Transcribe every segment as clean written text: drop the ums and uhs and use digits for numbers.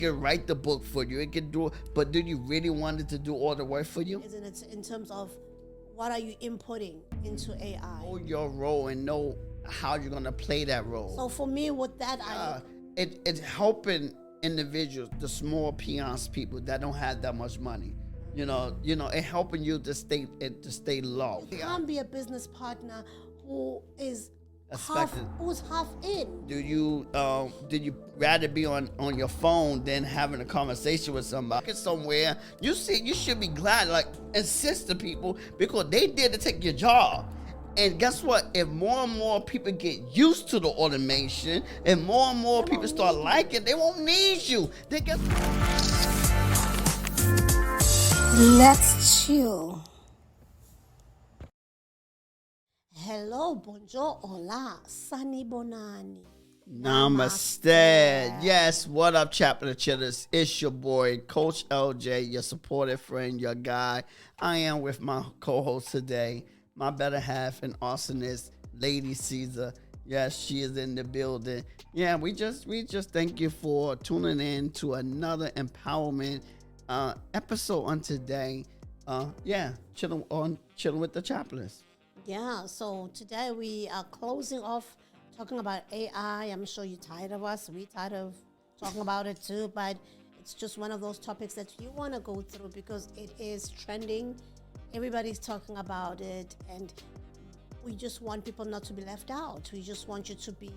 can write the book for you. It can do it, but do you really want it to do all the work for you? Isn't it in terms of what are you inputting into AI? Know your role and know how you're gonna play that role. So for me, with that, It's helping individuals, the small peons, people that don't have that much money. It helping you to stay low. you can't be a business partner who is who's half in. Did you rather be on your phone than having a conversation with somebody somewhere? You should be glad, like, insist to people because they did to take your job. And guess what? If more and more people get used to the automation and more people start liking, they won't need you. Let's chill. Hello, bonjour, hola, sani bonani. Namaste. Yes, what up, Chaplain Chillers? It's your boy, Coach LJ, your supportive friend, your guy. I am with my co-host today, my better half and awesomeness, Lady Caesar. Yes, she is in the building. Yeah, we just thank you for tuning in to another empowerment episode on today. Chilling with the Chaplins. Yeah, so today we are closing off talking about AI. I'm sure you're tired of us. We're tired of talking about it too, but it's just one of those topics that you want to go through because it is trending. Everybody's talking about it, and we just want people not to be left out. We just want you to be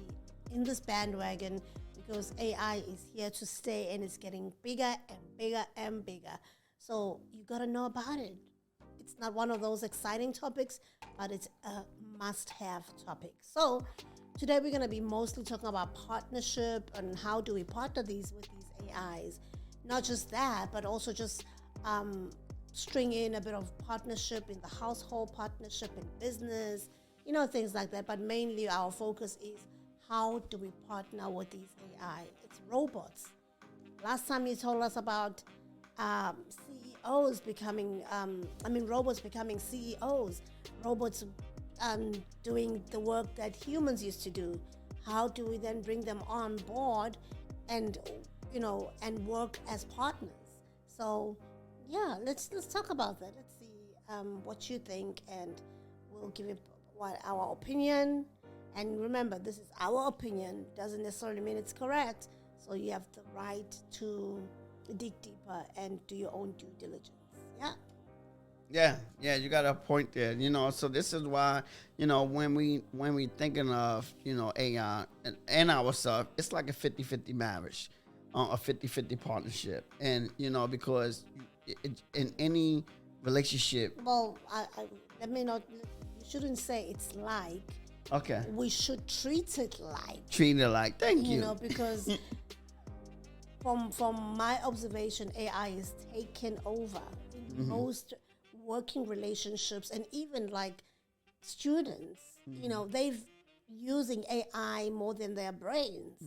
in this bandwagon because AI is here to stay and it's getting bigger and bigger and bigger. So you got to know about it. It's not one of those exciting topics, but it's a must-have topic. So today we're going to be mostly talking about partnership and how do we partner with these AIs. Not just that, but also just string in a bit of partnership in the household, partnership in business, things like that. But mainly our focus is how do we partner with these AI? It's robots. Last time you told us about CEOs becoming, robots becoming CEOs, robots doing the work that humans used to do. How do we then bring them on board and work as partners? So yeah, let's talk about that. Let's see what you think, and we'll give you our opinion. And remember, this is our opinion. Doesn't necessarily mean it's correct. So you have the right to dig deeper and do your own due diligence. Yeah, you got a point there. So this is why, when we thinking of, AI and ourselves, it's like a 50-50 marriage, a 50-50 partnership. And, because in any relationship. Well, you shouldn't say it's like. Okay. We should treat it like. Treat it like. Thank you. Because from my observation, AI is taken over in most working relationships, and even like students, they've using AI more than their brains.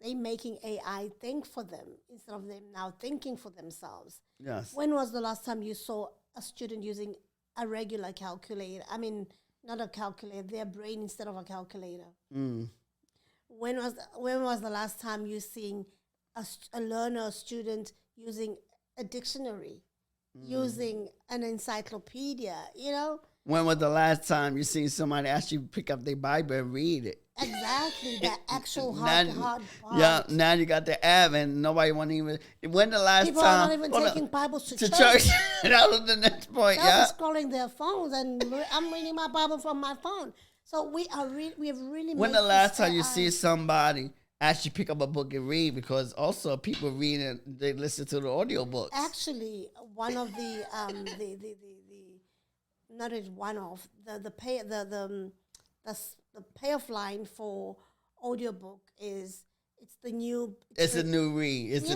They making AI think for them instead of them now thinking for themselves. Yes. When was the last time you saw a student using a regular calculator? I mean, not a calculator, their brain instead of a calculator. When was the last time you seen a learner, a student using a dictionary, using an encyclopedia, When was the last time you seen somebody actually pick up their Bible and read it? Exactly, the actual hard part. Yeah, now you got the app and nobody want to even. When the last People time? are not even taking Bibles to church. That was the next point. They're scrolling their phones, and I'm reading my Bible from my phone. So we have really. When the last time you see somebody actually pick up a book and read? Because also people read and they listen to the audio books. Actually, one of the payoff line for audiobook is it's a new read. It's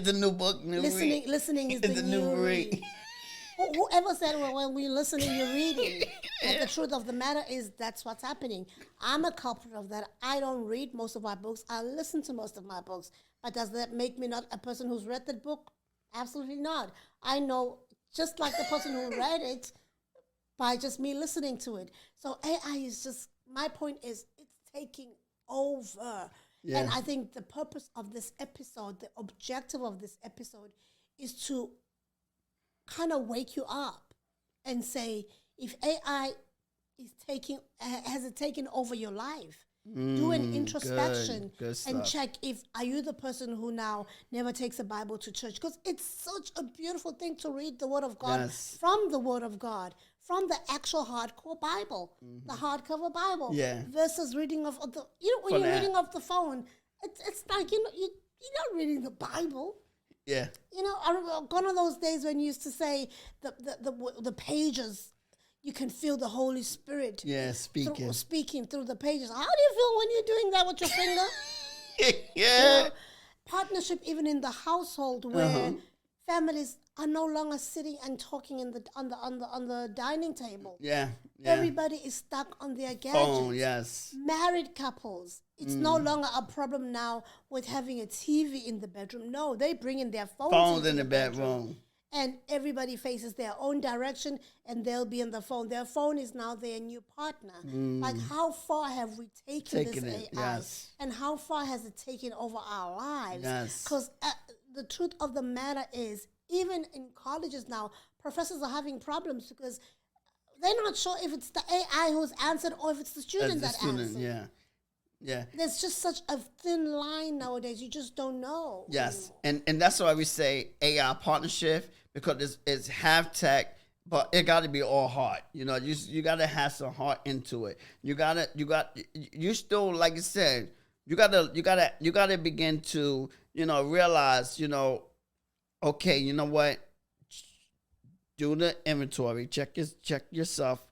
a new book. Listening is the new read. Whoever said when we're listening, you're reading? And the truth of the matter is that's what's happening. I'm a culprit of that. I don't read most of my books. I listen to most of my books. But does that make me not a person who's read that book? Absolutely not. I know just like the person who read it by just me listening to it. So AI is just, my point is it's taking over. And Yeah. I think the purpose of this episode, the objective of this episode, is to kind of wake you up and say, if AI is has it taken over your life? Do an introspection Good and stuff. check if are you the person who now never takes a Bible to church, because it's such a beautiful thing to read the Word of God Yes. from the Word of God, from the actual hardcore Bible, the hardcover Bible, Yeah. versus reading of the, when From you're that. reading off the phone, it's like, you're not reading the Bible. Yeah. I remember gone are those days when you used to say the pages, you can feel the Holy Spirit Yeah. Speaking. speaking through the pages. How do you feel when you're doing that with your finger? Yeah. Partnership even in the household where families are no longer sitting and talking on the dining table. Yeah. Yeah. Everybody is stuck on their gadgets. Phone. Yes. Married couples, it's no longer a problem now with having a TV in the bedroom. No, they bring in their Phones into in the bedroom. and everybody faces their own direction, and they'll be on the phone. Their phone is now their new partner. Like, how far have we taken Taking this it, AI? yes. And how far has it taken over our lives? Yes. Because the truth of the matter is, even in colleges now, professors are having problems because they're not sure if it's the AI who's answered or if it's the student As a that student. answered. Yeah. Yeah. There's just such a thin line nowadays. You just don't know. Yes, and that's why we say AI partnership, because it's half tech, but it got to be all heart. You got to have some heart into it. You still, like you said, you gotta begin to realize, okay, you know what, do the inventory, check yourself,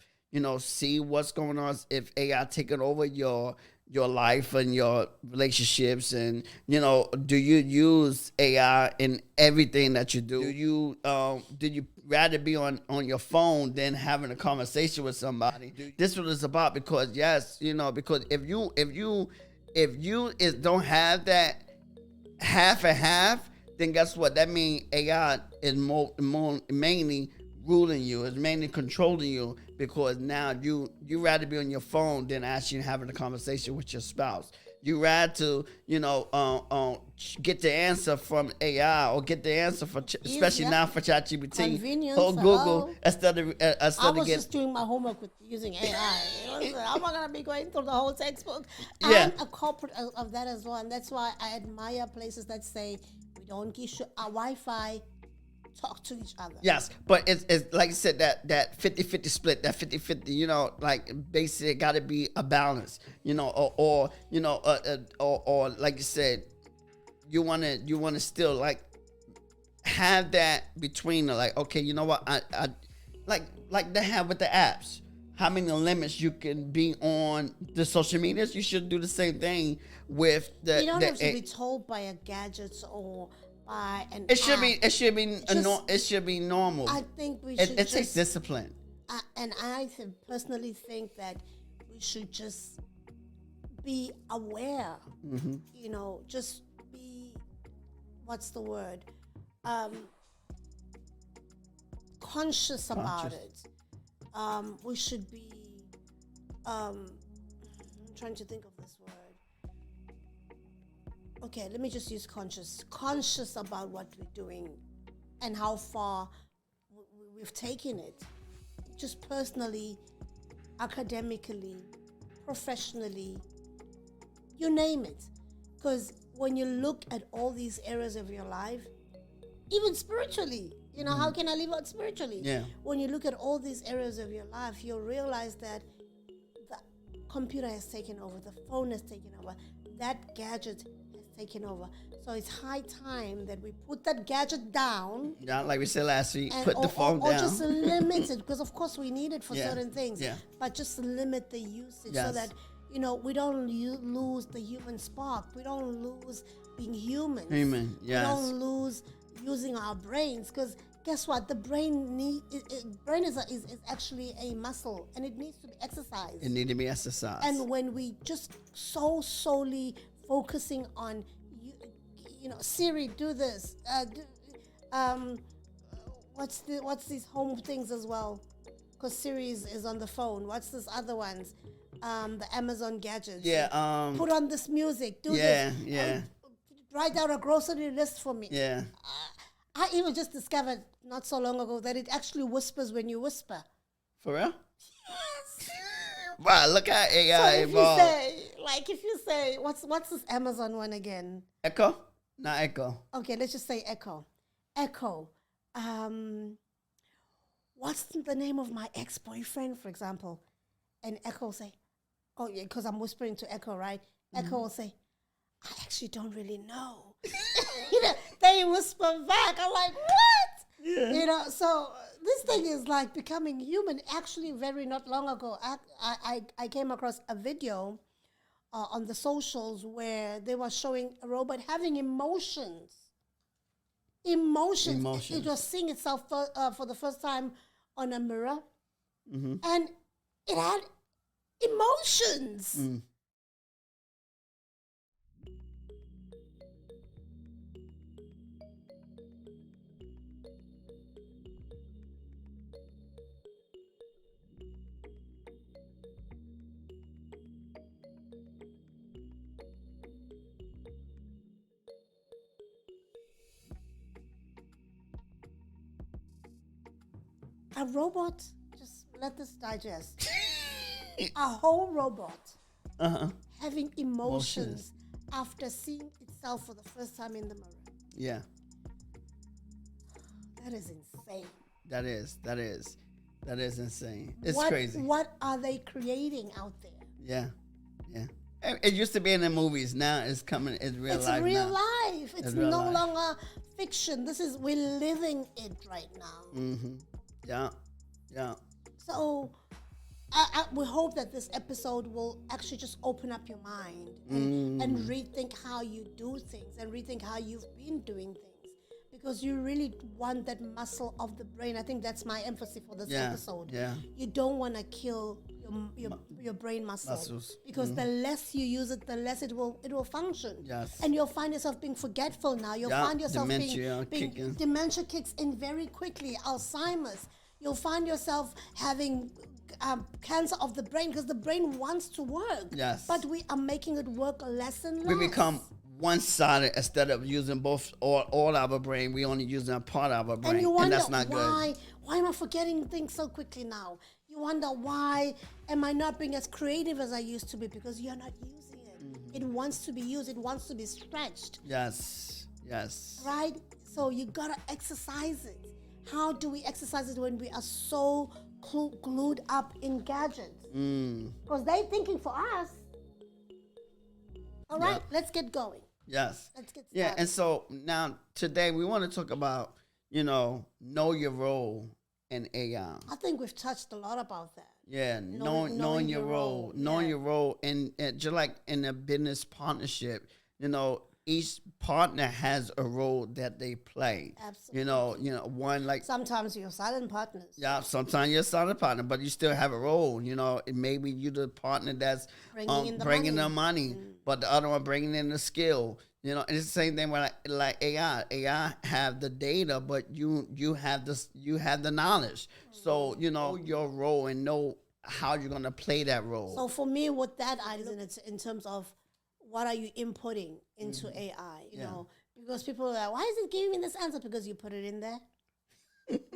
see what's going on, if AI taking over your life and your relationships, and do you use AI in everything that you do? Did you rather be on your phone than having a conversation with somebody? This is what it's about, because because if you don't have that half and half, then guess what? That means AI is mainly ruling you, is mainly controlling you, because now you rather be on your phone than actually having a conversation with your spouse. You rather to get the answer from AI, or get the answer especially now for ChatGPT Convenience, or Google, hello. instead of I was just doing my homework with using AI. I'm not gonna be going through the whole textbook. I'm a culprit of that as well, and that's why I admire places that say we don't give our Wi-Fi. Talk to each other. Yes, but it's like I said, that 50-50 split, that 50-50, like basically it got to be a balance, or like you said, you want to still like have that between the, like, okay, you know what, I like they have with the apps, how many limits you can be on the social medias. You should do the same thing with the. You don't have to be told by a gadget or by an It should app. be. It should be. It should be normal. I think we should. It takes discipline. And I personally think that we should just be aware. Just be. What's the word? Conscious about it. We should be. I'm trying to think of this word. Okay, let me just use conscious about what we're doing and how far we've taken it, just personally, academically, professionally, you name it. Because when you look at all these areas of your life, even spiritually, how can I live out spiritually? Yeah. When you look at all these areas of your life, you'll realize that the computer has taken over, the phone has taken over, that gadget taken over. So it's high time that we put that gadget down. Yeah, like we said last week, put the phone down. Or just limit it, because of course we need it for Yeah. certain things. Yeah. But just limit the usage Yes. so that we don't lose the human spark. We don't lose being human. Human, yes. We don't lose using our brains, because guess what? The brain is actually a muscle, and it needs to be exercised. It needs to be exercised. And when we just solely focusing on Siri, do this. What's these home things as well? Because Siri is on the phone. What's this other ones? the Amazon gadgets. Yeah. Put on this music. Do Yeah. this. Yeah. Write down a grocery list for me. Yeah. I even just discovered not so long ago that it actually whispers when you whisper. For real? Yes. Wow, look how So AI if you evolved. say, what's this Amazon one again? Echo? Not Echo. Okay, let's just say Echo. Echo. What's the name of my ex-boyfriend, for example? And Echo will say, oh yeah, because I'm whispering to Echo, right? Echo will say, I actually don't really know. They whisper back. I'm like, what? Yeah. So this thing is like becoming human. Actually, very not long ago, I came across a video on the socials where they were showing a robot having emotions. Emotions. It was seeing itself for the first time on a mirror, and it had emotions. A robot, just let this digest. A whole robot having emotions after seeing itself for the first time in the mirror. Yeah. That is insane. That is insane. It's What- crazy. What are they creating out there? Yeah. Yeah. It used to be in the movies. Now it's coming. It's real It's life real now. life. It's real no life. longer fiction. We're living it right now. Yeah. Yeah. So we hope that this episode will actually just open up your mind and rethink how you do things and rethink how you've been doing things. Because you really want that muscle of the brain. I think that's my emphasis for this episode. Yeah. You don't want to kill your brain Muscles. because the less you use it, the less it will function. Yes. And you'll find yourself being forgetful now. You'll Yeah, find yourself dementia being kicking. dementia kicks in very quickly. Alzheimer's. You'll find yourself having cancer of the brain because the brain wants to work. Yes. But we are making it work less and less. We become one-sided instead of using both all our brain. We only using a part of our brain, And you wonder that's not good. why am I forgetting things so quickly now? You wonder why am I not being as creative as I used to be because you're not using it. It wants to be used. It wants to be stretched, Yes. Yes. right? So you gotta exercise it. How do we exercise it when we are so glued up in gadgets? Because they're thinking for us. All right, Yep. let's get going. Yes. Let's get Yeah, started. and so now today we want to talk about, know your role in AI. I think we've touched a lot about that. Yeah, Knowing knowing your your role, role, knowing yeah. your role, and just like in a business partnership, each partner has a role that they play. Absolutely. One like Sometimes you're silent partners. yeah, sometimes you're a solid partner, but you still have a role. And maybe you're the partner that's Bringing in the bringing money. the money, but the other one bringing in the skill. And it's the same thing with like AI. AI have the data, but you have the knowledge. So your role and know how you're gonna play that role. So for me, what that is in terms of what are you inputting into AI, you know, because people are like, why is it giving me this answer? Because you put it in there.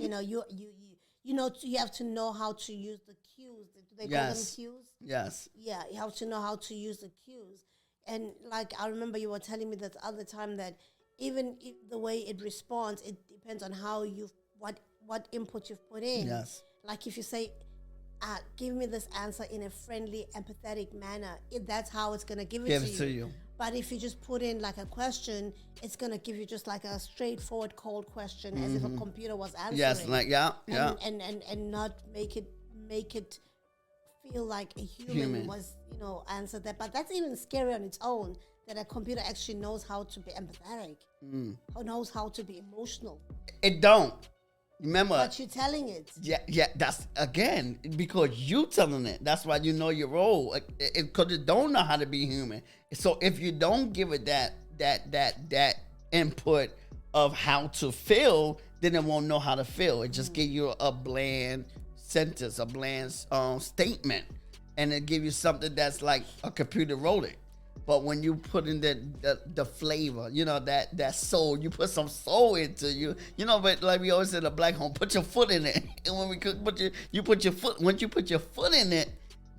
You have to know how to use the cues. Do they call them Yes. cues? Yes. Yeah, you have to know how to use the cues. And like I remember you were telling me that other time that even if the way it responds, it depends on how what input you've put in. Yes. Like if you say, give me this answer in a friendly, empathetic manner, that's how it's gonna give it to you. But if you just put in like a question, it's gonna give you just like a straightforward, cold question, as if a computer was answering. Yes. Like yeah. And not make it feel like a human was answered that. But that's even scary on its own, that a computer actually knows how to be empathetic, or knows how to be emotional. It don't. Remember. But you're telling it. Yeah. That's again because you telling it. That's why you know your role. Because it don't know how to be human. So if you don't give it that input of how to feel, then it won't know how to feel. It just give you a bland sentence, a bland statement, and it give you something that's like a computer wrote it. But when you put in the flavor, that soul, you put some soul into you. But like we always say in the black home, put your foot in it. And when we cook, you put your foot. Once you put your foot in it,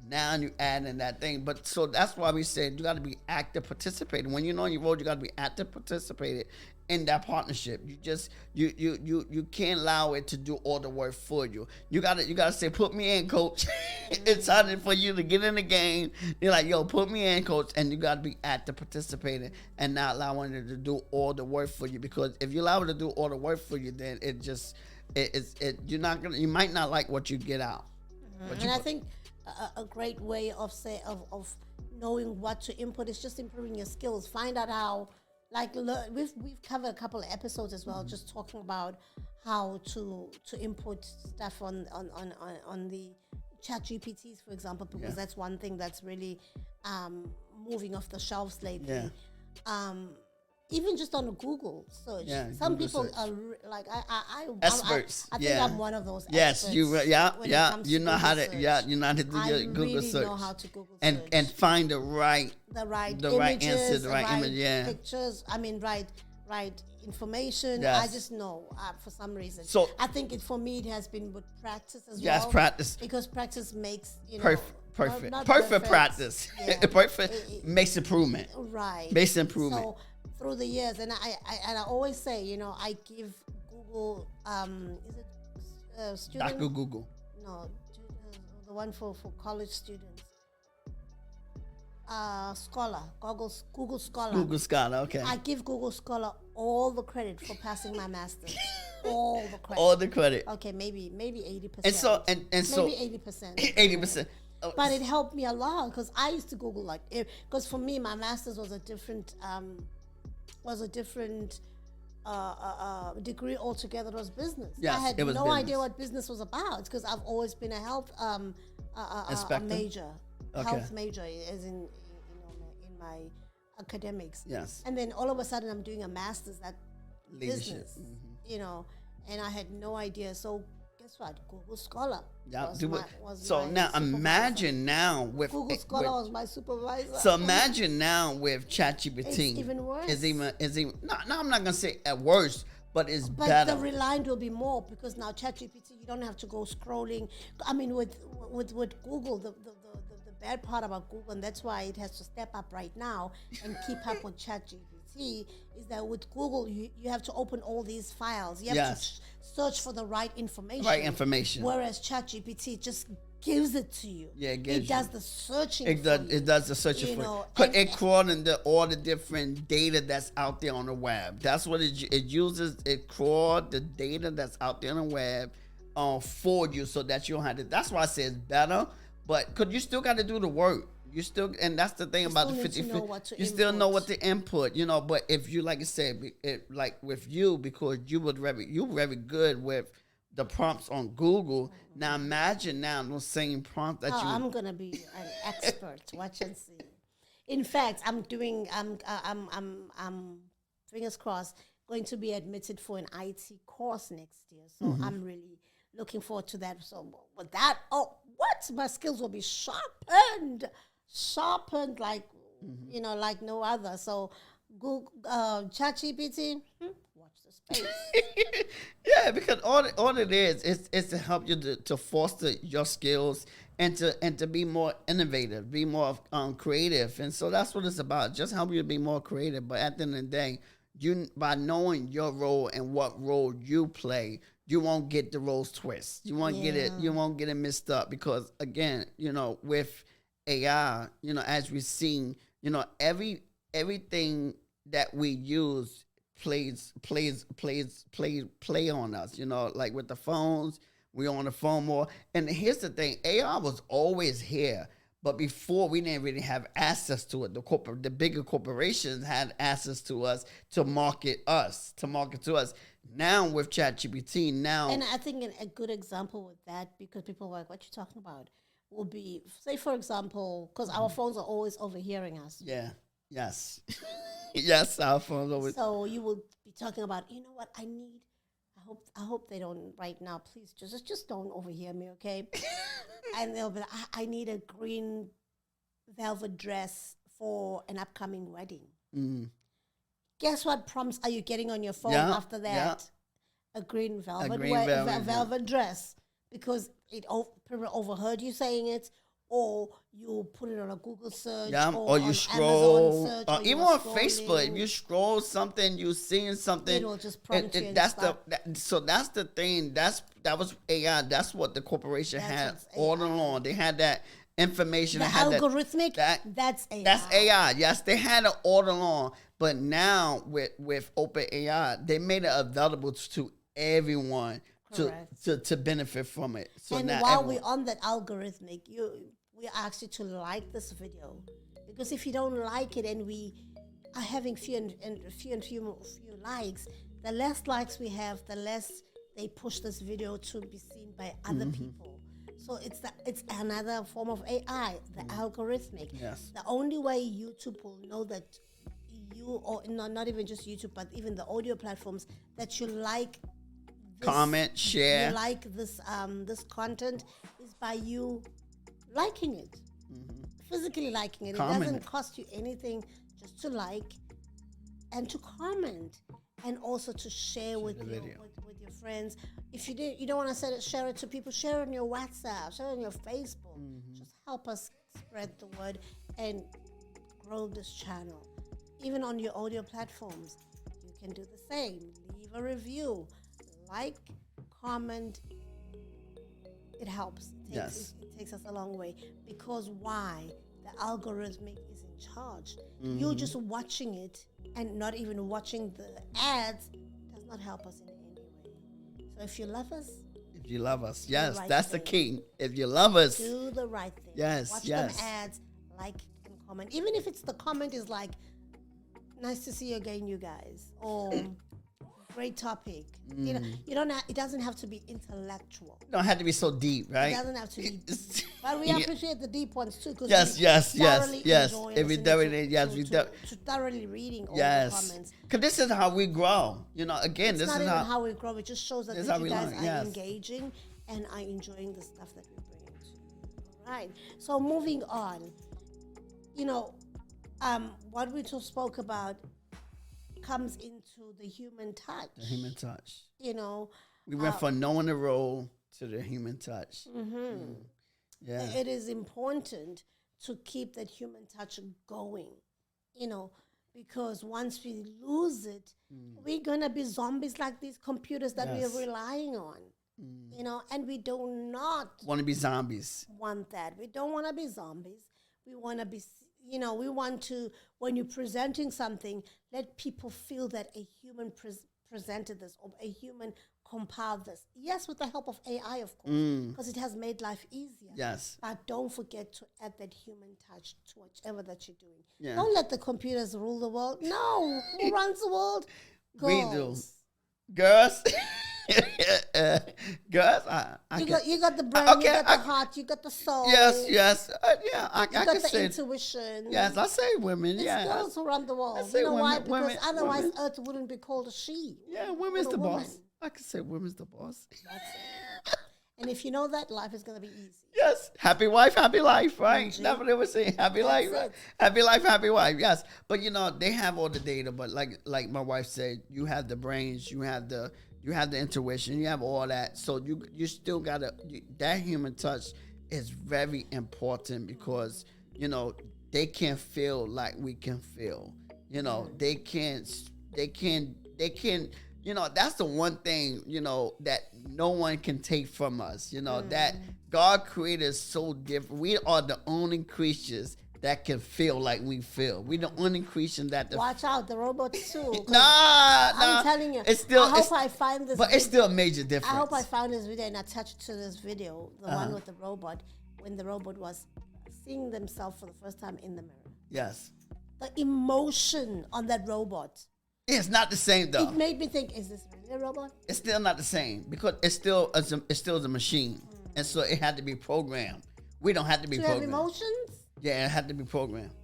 now you add in that thing. But so that's why we said you got to be active participating. When you're on your road, you got to be active participating in that partnership. You can't allow it to do all the work for you. You gotta say, put me in, coach. It's time for you to get in the game. You're like, yo, put me in, coach, and you gotta be active participating and not allowing it to do all the work for you. Because if you allow it to do all the work for you, then you might not like what you get out. And I think a great way of knowing what to input is just improving your skills. Find out how, we've covered a couple of episodes as well, just talking about how to input stuff on the chat GPTs, for example, because that's one thing that's really moving off the shelves lately. Even just on a Google search, some Google people search. Are like experts. I think I'm one of those. Yes, experts you know how to search. you know how to do your Google really search. know how to Google and search and find the right images, answer, the right image, pictures. I mean, right information. Yes. I just know for some reason. So I think it has been with practice as well. Yes, practice, because practice makes perfect not practice. Yeah. Perfect makes improvement. Right. Makes improvement. So through the years, and I always say, I give Google, is it student? Dr. Google. No, the one for college students. Scholar, Google Scholar. Google Scholar, okay. I give Google Scholar all the credit for passing my master's. All the credit. All the credit. Okay, maybe 80%. And so maybe 80%. 80%. But it helped me a lot because I used to Google because for me my master's was a different degree altogether. It was business. Yes, I had it was no business. idea what business was about because I've always been a health major, Okay. health major, as in my academics. Yes. And then all of a sudden I'm doing a master's at Leadership. business, and I had no idea. So guess what? Google Scholar. Yeah. Was So my now supervisor. Imagine now with Google Scholar was my supervisor. So imagine now with ChatGPT. It's even worse. It's even no, I'm not gonna say at worst, but it's But better. the reliant will be more because now ChatGPT, you don't have to go scrolling. I mean, with Google, the bad part about Google, and that's why it has to step up right now and keep up with ChatGPT, is that with Google, you have to open all these files. You have to search for the right information. Right information. Whereas ChatGPT just gives it to you. Yeah, it does the searching. It does the searching for you. But it crawling all the different data that's out there on the web. That's what it uses. It crawls the data that's out there on the web for you, so that you don't have to. That's why I say it's better. But because you still got to do the work. You still, and that's the thing about the 50. You still know what to input, But if you, like I said, like with you, because you were very good with the prompts on Google. Now imagine those same prompts that you. I'm gonna be an expert. Watch and see. In fact, I'm fingers crossed going to be admitted for an IT course next year. So I'm really looking forward to that. So with that, my skills will be sharpened like like no other. So Google ChatGPT, watch the space. Yeah, because all it is to help you to foster your skills and to be more innovative, be more creative, and so that's what it's about. Just help you to be more creative. But at the end of the day, by knowing your role and what role you play, you won't get the roles twist. You won't get it. You won't get it mixed up because again, with AI, as we've seen, everything that we use play on us. Like with the phones, we on the phone more. And here's the thing: AI was always here, but before we didn't really have access to it. The bigger corporations had access to us to market to us. Now with ChatGPT, and I think a good example with that, because people are like, "What you talking about?" will be, say, for example, because our phones are always overhearing us. Yeah. Yes. Yes, our phones always. So you will be talking about, what I need. I hope they don't right now. Please just don't overhear me, okay? and they'll be like, I need a green velvet dress for an upcoming wedding. Guess what prompts are you getting on your phone after that? A green velvet, velvet dress, because people overheard you saying it, or you put it on a Google search, or you scroll, search, or even on Facebook. If you scroll something, you seeing something, it will just prompt you. So that's the thing. That was AI. That's what the corporation had all along. They had that information. The algorithmic. That's AI. That's AI. Yes, they had it all along. But now with Open AI, they made it available to everyone to benefit from it. So and now while we're on that algorithmic, we ask you to like this video, because if you don't like it and we are having few likes, the less likes we have, the less they push this video to be seen by other people. So it's another form of AI, the algorithmic. Yes. The only way YouTube will know that you, or not even just YouTube, but even the audio platforms, that you like this, comment, share, you like this content, is by you liking it, physically liking it. Comment. It doesn't cost you anything just to like and to comment, and also to share with your friends. If you don't want to share it to people, share it on your WhatsApp, share it on your Facebook. Just help us spread the word and grow this channel. Even on your audio platforms, you can do the same. Leave a review, like, comment. It helps. It takes us a long way. Because why? The algorithmic is in charge. You're just watching it and not even watching the ads does not help us in any way. So if you love us, yes, that's the key. If you love us, do the right thing. Yes, watch them ads, like and comment. Even if it's the comment is like, nice to see you again, you guys. Or great topic. You know, it doesn't have to be intellectual. It don't have to be so deep, right? It doesn't have to be deep. But we appreciate the deep ones too. Yes. Every to thoroughly reading all the comments. Because this is how we grow. You know, again, this is how we grow. It just shows that you guys are engaging and are enjoying the stuff that we're bringing to you. All right. So moving on. You know, what we just spoke about comes into the human touch. The human touch. You know, we went from knowing the role to the human touch. Yeah, it is important to keep that human touch going. You know, because once we lose it, we're gonna be zombies like these computers that we are relying on. You know, and we do not want to be zombies. Want that? We don't want to be zombies. We want to be. You know, we want to, when you're presenting something, let people feel that a human presented this, or a human compiled this. Yes, with the help of AI, of course, because it has made life easier. Yes. But don't forget to add that human touch to whatever that you're doing. Yeah. Don't let the computers rule the world. No. Who runs the world? Girls. We do. Girls. Girls, you got the brain, you got the heart, you got the soul. Yes. I got can the say intuition. Yes, I say women. It's girls who run the world. You know why? Because otherwise, Earth wouldn't be called a she. Yeah, women's the boss. I can say women's the boss. That's it. And if you know that, life is going to be easy. Yes. Happy wife, happy life, right? That's what they were saying. Happy life, right? Happy life, happy wife. Yes. But you know, they have all the data, but like my wife said, you have the brains, you have the intuition, you have all that. So you still gotta that human touch is very important, because you know they can't feel like we can feel. You know, they can't. You know, that's the one thing, you know, that no one can take from us. You know, that God created us so different. We are the only creatures that can feel like we feel. We the only creation that... Watch out, the robots too. Nah. I'm telling you. It's still, I hope I find this But it's still a major difference. I hope I found this video and attach it to this video, the one with the robot, when the robot was seeing themselves for the first time in the mirror. Yes. The emotion on that robot. It's not the same though. It made me think, is this really a robot? It's still not the same, because it's still a machine. And so it had to be programmed. We don't have to be programmed. Have emotions? Yeah, it had to be programmed.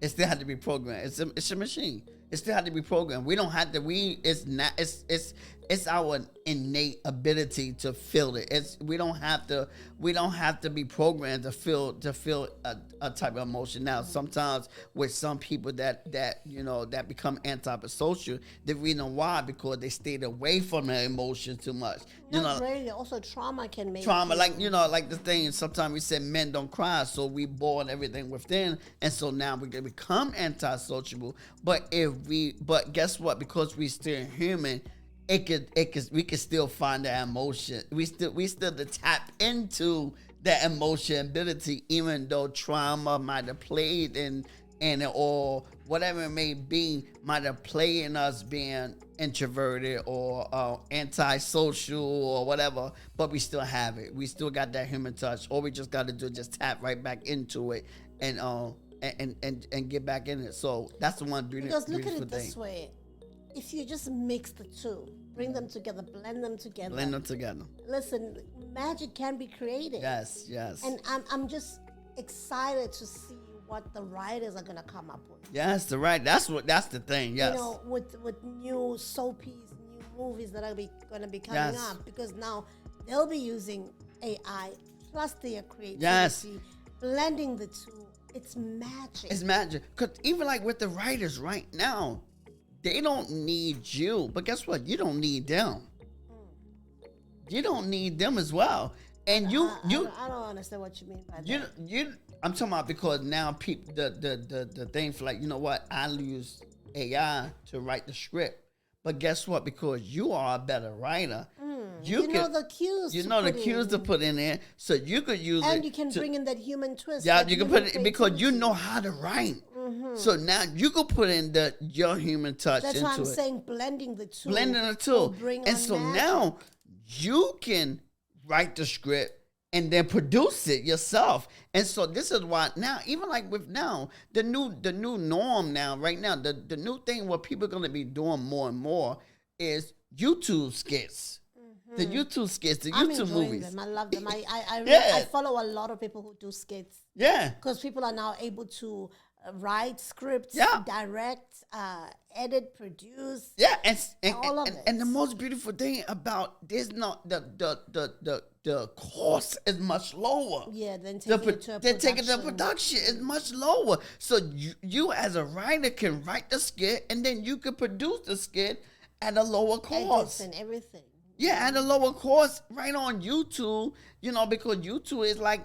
It still had to be programmed. It's a machine. It still had to be programmed. We don't have to. It's it's our innate ability to feel it. We don't have to be programmed to feel a type of emotion. Now, sometimes with some people that become antisocial, the reason why because they stayed away from their emotions too much. Not really. Also, trauma can make Trauma, you, like the thing. Sometimes we say men don't cry, so we bore everything within, and so now we can become antisocial. But guess what? Because we still human, we could still find that emotion. We still to tap into that emotion ability, even though trauma might have played in it, or whatever it may be, might have played in us being introverted or antisocial or whatever, but we still have it. We still got that human touch. All we just got to do is just tap right back into it and get back in it. So that's the one because look at beautiful it this thing. way: if you just mix the two, bring them together, blend them together. Blend them together. Listen, magic can be created. Yes, yes. And I'm just excited to see what the writers are gonna come up with. Yes, that's the thing. Yes. You know, with new soapies, new movies that are gonna be coming Yes. up, because now they'll be using AI plus their creativity, Yes. blending the two. It's magic. It's magic. Cause even like with the writers right now, they don't need you, but guess what? You don't need them. You don't need them as well. And I don't understand what you mean by that. I'm talking about because now people the thing for like, you know what? I use AI to write the script. But guess what? Because you are a better writer, You know the cues. You to know the put cues in. to put in there, so you could use it. And you can bring in that human twist. Yeah, that you can human put it because you creativity. know how to write. So now you can put in your human touch That's into why I'm it. saying blending the two. Blending the will two. bring And on so magic. now you can write the script and then produce it yourself. And so this is why now, even like with now, the new norm now, right now, the new thing what people are gonna be doing more and more is YouTube skits. The YouTube skits, the I'm YouTube enjoying movies. them. I love them. I Yeah. follow a lot of people who do skits Yeah. because people are now able to write scripts, Yeah. direct, edit, produce. Yeah, All of and the it. most beautiful thing about this, not the cost is much lower. Yeah, then The taking it to a they're taking the production. production is much lower. So you as a writer can write the skit and then you can produce the skit at a lower Edits cost. and everything. Yeah, at a lower cost, right on YouTube. Because YouTube is like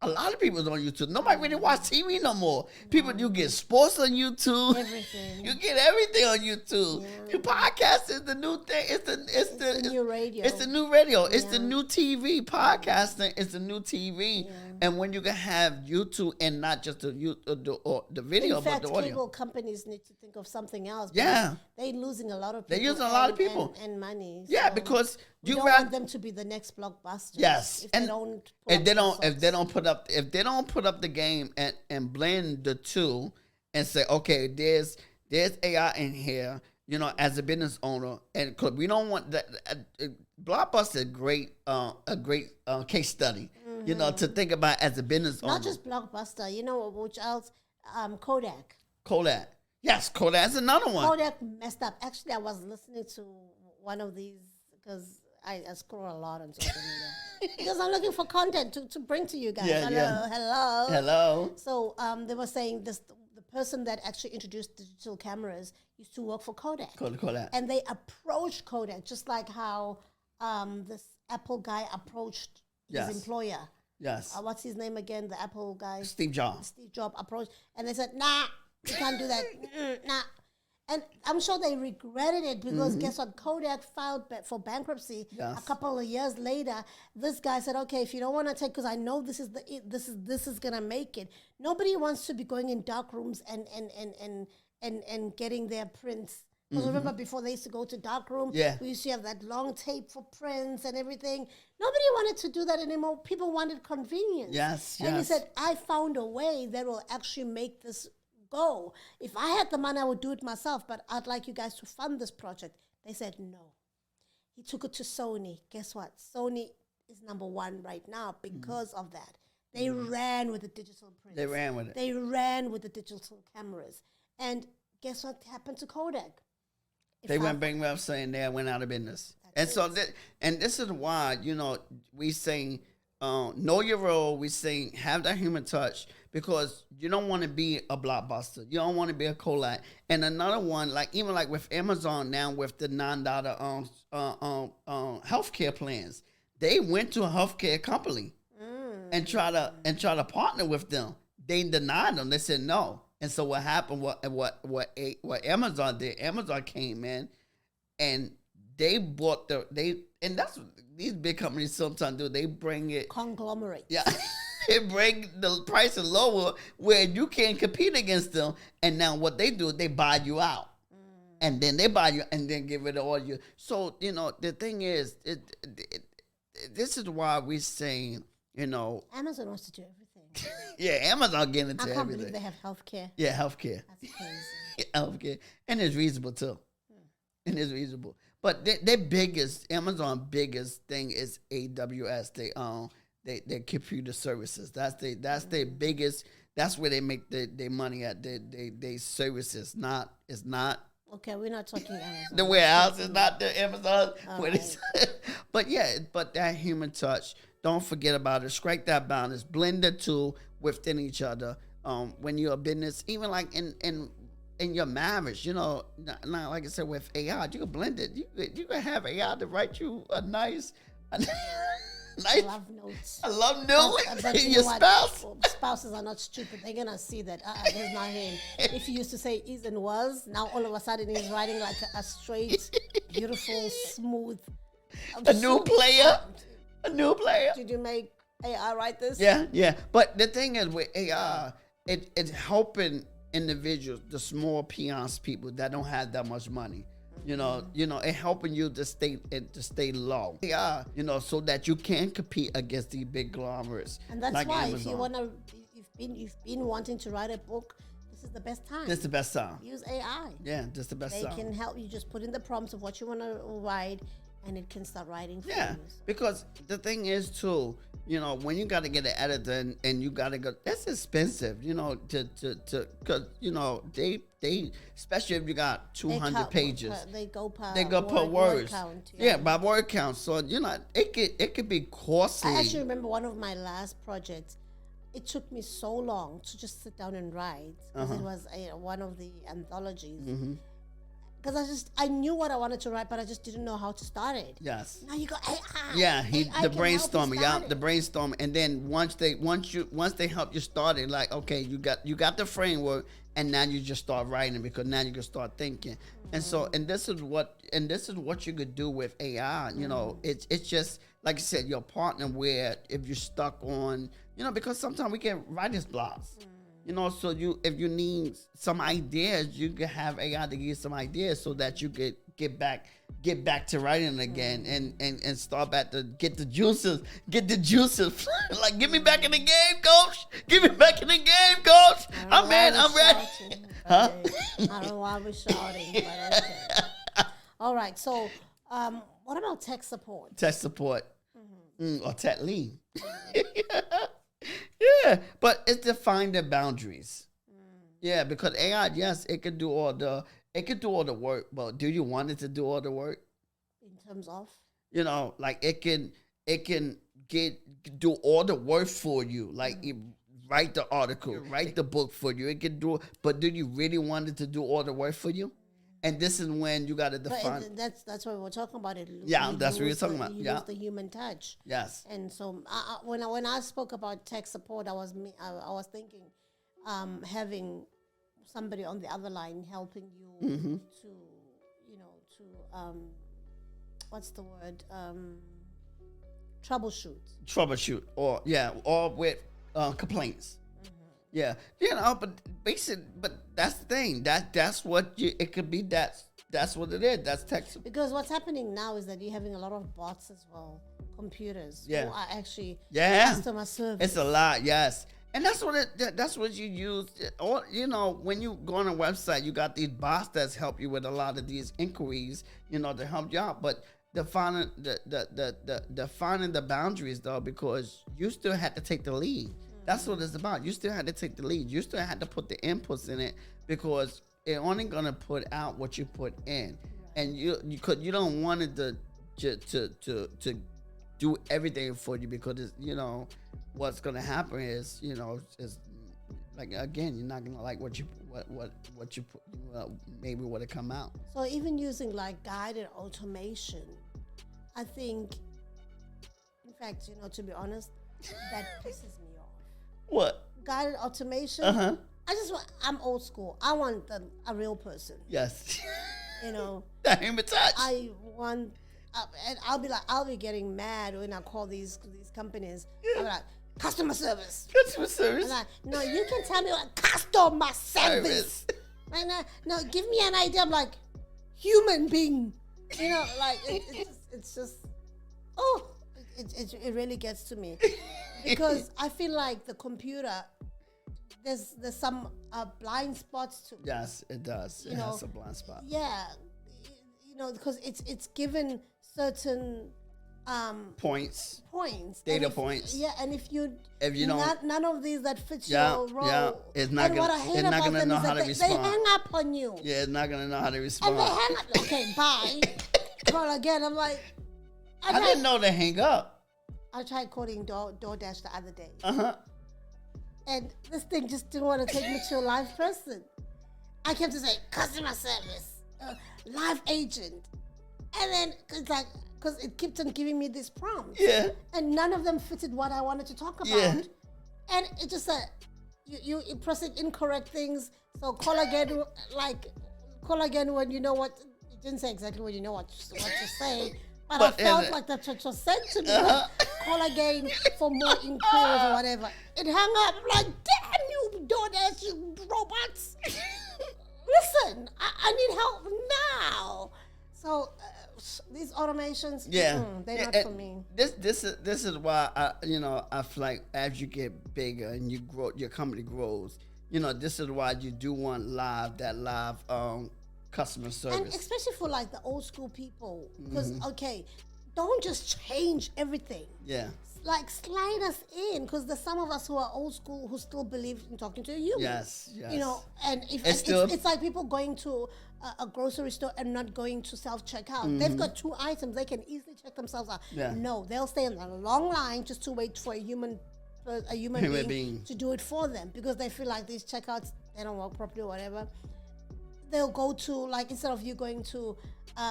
a lot of people's on YouTube. Nobody really watch TV no more. People, you get sports on YouTube. Everything. You get everything on YouTube. Yeah. Your podcast is the new thing. It's the new radio. It's the new radio. It's the Yeah. new TV. Podcasting is the new TV. Yeah. And when you can have YouTube and not just the video, In fact, but the audio. cable companies need to think of something else. Yeah. They're losing a lot of They're people. using a lot of people. And money. Yeah, So because we you don't rather want them to be the next blockbuster. Yes, If and they don't. put if up they the don't, if results. they don't put up the game and blend the two and say, okay, there's AI in here, as a business owner, and cause we don't want that. Blockbuster is a great case study, to think about as a business owner. Not just blockbuster. You know which else? Kodak. Kodak. Yes, Kodak's another one. Kodak messed up. Actually, I was listening to one of these because I scroll a lot on social media because I'm looking for content to bring to you guys. Yeah, yeah. Hello. Hello. So they were saying the person that actually introduced digital cameras used to work for Kodak. Kodak. And they approached Kodak just like how this Apple guy approached Yes. his employer. Yes. What's his name again? The Apple guy. Steve Jobs. Steve Jobs approached, and they said, "Nah, you can't do that. Nah." And I'm sure they regretted it because guess what? Kodak filed for bankruptcy Yes. a couple of years later. This guy said, "Okay, if you don't want to take, because I know this is gonna make it. Nobody wants to be going in dark rooms and getting their prints." Because remember, before they used to go to dark room, Yeah. we used to have that long tape for prints and everything. Nobody wanted to do that anymore. People wanted convenience. Yes, And he yes. said, I found a way that will actually make this go. If I had the money, I would do it myself, but I'd like you guys to fund this project. They said no. He took it to Sony. Guess what? Sony is number one right now because of that. They ran with the digital prints. They ran with it. They ran with the digital cameras. And guess what happened to Kodak? They went bankrupt, saying they went out of business. And so this is why, we saying know your role. We saying have that human touch, because you don't want to be a blockbuster. You don't want to be a collab. And another one, like even like with Amazon now with the $9 healthcare plans, they went to a healthcare company and try to partner with them. They denied them. They said no. And so what happened? What Amazon did? Amazon came in and they bought and that's what these big companies sometimes do. They bring it conglomerate. Yeah, they bring the prices lower where you can't compete against them. And now what they do, they buy you out, and then they buy you and then give it all you. So the thing is, this is why we're saying Amazon wants to do everything. Yeah, Amazon getting into everything. I can't everything. believe they have healthcare. Yeah, healthcare. That's crazy. Healthcare, and it's reasonable too. And it's reasonable. But their Amazon biggest thing is AWS. They computer services. That's their biggest. That's where they make their money at. They services. It's not. Okay, we're not talking Amazon. The warehouse is not the Amazon. Right. But that human touch. Don't forget about it. Strike that balance. Blend the two within each other. When you're a business, even like in your marriage, now like I said, with AI, you can blend it. You can have AI to write you a nice love notes. A love note. But Your spouse. Spouses are not stupid. They're gonna see that this is not him. If he used to say is and was, now all of a sudden he's writing like a straight, beautiful, smooth. A new player. Did you make AI write this? Yeah. But the thing is with AI, it's helping individuals, the small peons people that don't have that much money. It helping you to stay low. Yeah, so that you can compete against these big conglomerates. And that's like why Amazon. you've been wanting to write a book, this is the best time. This is the best time. Use AI. Yeah, this is the best time. They can help you. Just put in the prompts of what you want to write, and it can start writing for you. Because the thing is too, when you got to get an editor and you got to go, that's expensive, because they especially if you got 200 pages, they go per words. Count, by word count. So it could be costly. I actually remember one of my last projects. It took me so long to just sit down and write because it was one of the anthologies. Because I knew what I wanted to write, but I just didn't know how to start it. Yes. Now you go AI. Yeah, AI the brainstorming. Yeah, the brainstorming, and then once they help you start it, like okay, you got the framework, and now you just start writing because now you can start thinking. And so, this is what you could do with AI. It's just like I said, your partner. Where if you're stuck on, because sometimes we get writer's blocks. So if you need some ideas, you can have AI to give you some ideas so that you could get back to writing again and start back to get the juices. Like, get me back in the game, coach. Get me back in the game, coach. I'm ready. Huh? I don't know why we're shouting, but okay. All right. So, what about tech support? Tech support. Or tech lead. Yeah, but it's defined the boundaries. Yeah, because AI, yes, it could do all the work, but do you want it to do all the work? In terms of, like it can do all the work for you, like it write the article, write the book for you. It can do, but do you really want it to do all the work for you? And this is when you got to define. But that's what we're talking about. It. Yeah, that's what you're talking about. You lose the human touch. Yes. And so when I spoke about tech support, I was thinking having somebody on the other line helping you to what's the word, troubleshoot or with complaints. Yeah, but but that's the thing. That's what it could be. That's what it is. That's tech. Because what's happening now is that you're having a lot of bots as well, computers who are actually customer service. It's a lot, yes. And that's what you use. Or when you go on a website, you got these bots that help you with a lot of these inquiries, to help you out. But defining the boundaries though, because you still had to take the lead. That's what it's about. You still had to take the lead. You still had to put the inputs in it because it only gonna put out what you put in. and you could you don't want it to do everything for you because it's, what's gonna happen is is like again you're not gonna like what you put, maybe what it come out. So even using like guided automation, I think, in fact, to be honest, that pisses me off. What? Guided automation. I'm old school. I want a real person. Yes. That human touch. I want, and I'll be getting mad when I call these companies. I'm like, customer service. Customer service. I'm like, no, you can tell me what customer service. Right now, no, give me an idea. I'm like, human being. Like it's just, oh, it really gets to me because I feel like the computer. There's some blind spots to it. Yes, it does. It has a blind spot. Yeah, because it's given certain points, data points. Yeah, and if you don't, none of these that fit your role. It's not gonna know how to respond. They hang up on you. Yeah, it's not gonna know how to respond. And they hang up. Okay, bye. Call again. I'm like, I didn't know they hang up. I tried calling DoorDash the other day. And this thing just didn't want to take me to a live person. I kept to say customer service, live agent, and then because it kept on giving me these prompts. Yeah. And none of them fitted what I wanted to talk about. Yeah. And it just said you pressing incorrect things. So call again, when you know what. It didn't say exactly when you know what to say. But I felt like that's what was said to me. Call again for more inquiries or whatever. It hung up. I'm like, damn you, DoorDash, you robots. Listen, I need help now. So these automations, they're not for me. This is why I feel like as you get bigger and you grow, your company grows. This is why you do want live customer service, and especially for like the old school people, because don't just change everything. Yeah, like slide us in, because there's some of us who are old school who still believe in talking to a human. Yes. And if it's like people going to a grocery store and not going to self checkout. They've got 2 items, they can easily check themselves out. Yeah. No, they'll stay in a long line just to wait for a human being to do it for them, because they feel like these checkouts, they don't work properly or whatever. They'll go to, like, instead of you going to,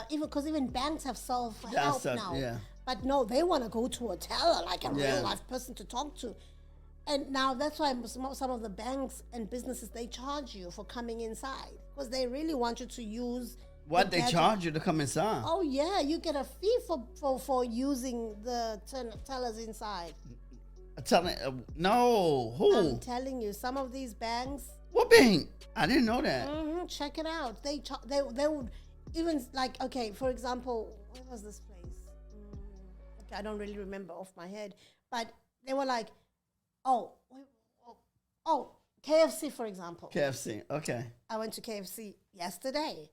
even banks have self-help now. Yeah. But no, they want to go to a teller, like a real life person to talk to. And now that's why some of the banks and businesses, they charge you for coming inside, because they really want you to use. What, they charge you to come inside? Oh yeah, you get a fee for using the tellers inside. No, who? I'm telling you, some of these banks. What bank? I didn't know that. Check it out. They would even, like, okay, for example, where was this place? Okay, I don't really remember off my head, but they were like, KFC, for example. KFC, okay. I went to KFC yesterday,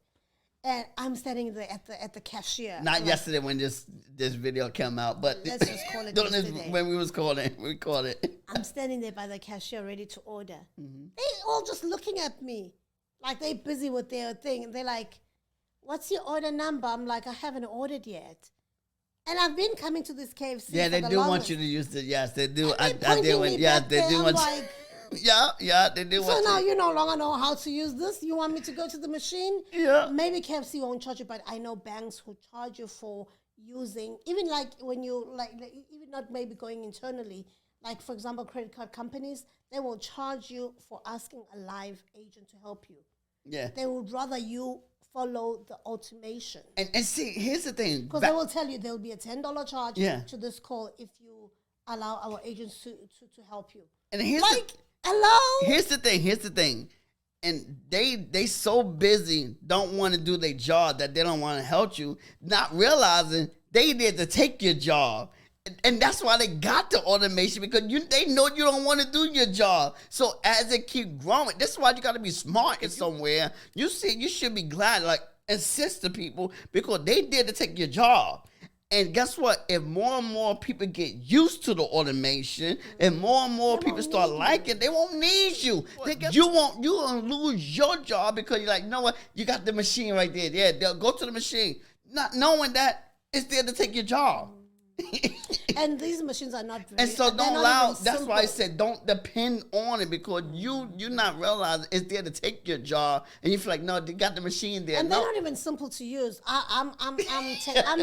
and I'm standing there at the cashier. Not yesterday when this video came out, but let's just call it yesterday. When we called it. I'm standing there by the cashier ready to order. They all just looking at me like they busy with their thing. And they're like, what's your order number? I'm like, I haven't ordered yet. And I've been coming to this KFC. Yeah, they do want you to use the, yes, they do. They do want you. Yeah, they do. So now you no longer know how to use this. You want me to go to the machine? Yeah. Maybe KFC won't charge you, but I know banks who charge you for using, even like when you even not maybe going internally. Like, for example, credit card companies, they will charge you for asking a live agent to help you. Yeah. They would rather you follow the automation. And see, here's the thing. Because they will tell you there will be a $10 charge to this call if you allow our agents to help you. And here's hello? Here's the thing. And they so busy, don't want to do their job, that they don't want to help you, not realizing they need to take your job. And that's why they got the automation, because they know you don't want to do your job. So as it keep growing, that's why you got to be smart in somewhere. You should be glad, like, assist the people, because they did to take your job. And guess what? If more and more people get used to the automation, and more people start liking, they won't need you. You gonna lose your job because you're like, you know what? You got the machine right there. Yeah, they'll go to the machine, not knowing that it's there to take your job. And these machines are not very, and so don't allow. That's why I said don't depend on it, because you're not realizing it's there to take your job, and you feel like, no, they got the machine there. And they're not even simple to use. I'm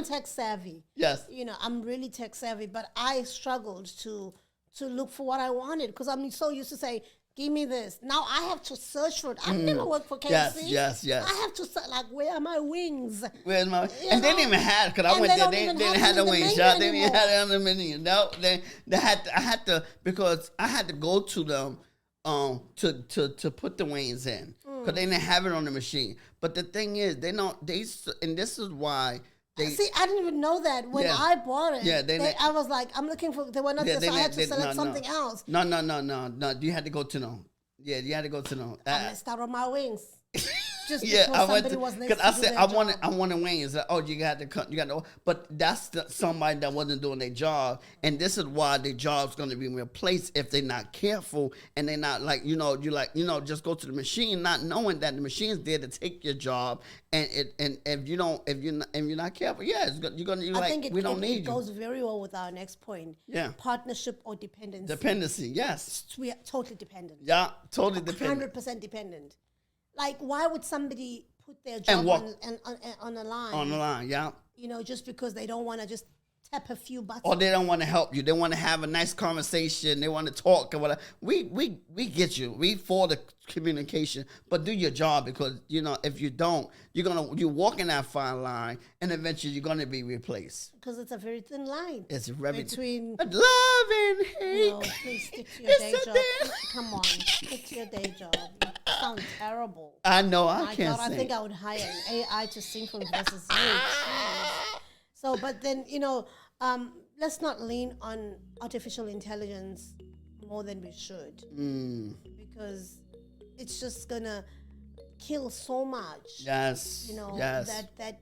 tech savvy. Yes. You know, I'm really tech savvy, but I struggled to look for what I wanted because I'm so used to say, give me this. Now I have to search for it. I've never worked for KFC. Yes. I have to search, like, where are my wings? Where's my? And they didn't even have, because I went there. They didn't have the wings. They didn't even have it on the menu. No, they had. I had to, because I had to go to them to put the wings in, because they didn't have it on the machine. But the thing is, they don't. And this is why. See, I didn't even know that when I bought it. Yeah, I was like, I'm looking for. They were not there, so I had to select something else. No. You had to go to them. Yeah, you had to go to them. I missed out on my wings. Just because somebody was next to I said I wanted wings. Like, oh, you got to. But that's somebody that wasn't doing their job, and this is why their job's going to be replaced if they're not careful and they're not just go to the machine, not knowing that the machine's there to take your job, and if you're not careful, you're gonna. I think we don't need you. It goes very well with our next point. Yeah, partnership or dependency. Dependency, yes. We are totally dependent. Yeah, totally dependent. 100% dependent. Like, why would somebody put their job on the line? On the line, yeah. You know, just because they don't want to just tap a few buttons. Or they don't want to help you. They want to have a nice conversation. They want to talk or whatever. We get you. We for the communication, but do your job, because if you don't, you're walking that fine line, and eventually you're gonna be replaced. Because it's a very thin line. It's very between love and hate. No, please stick to your day job. Come on, stick to your day job. You sound terrible. I know. I can't sing. I think I would hire an AI to sing for versus you. So, but then let's not lean on artificial intelligence more than we should, because it's just gonna kill so much. Yes. That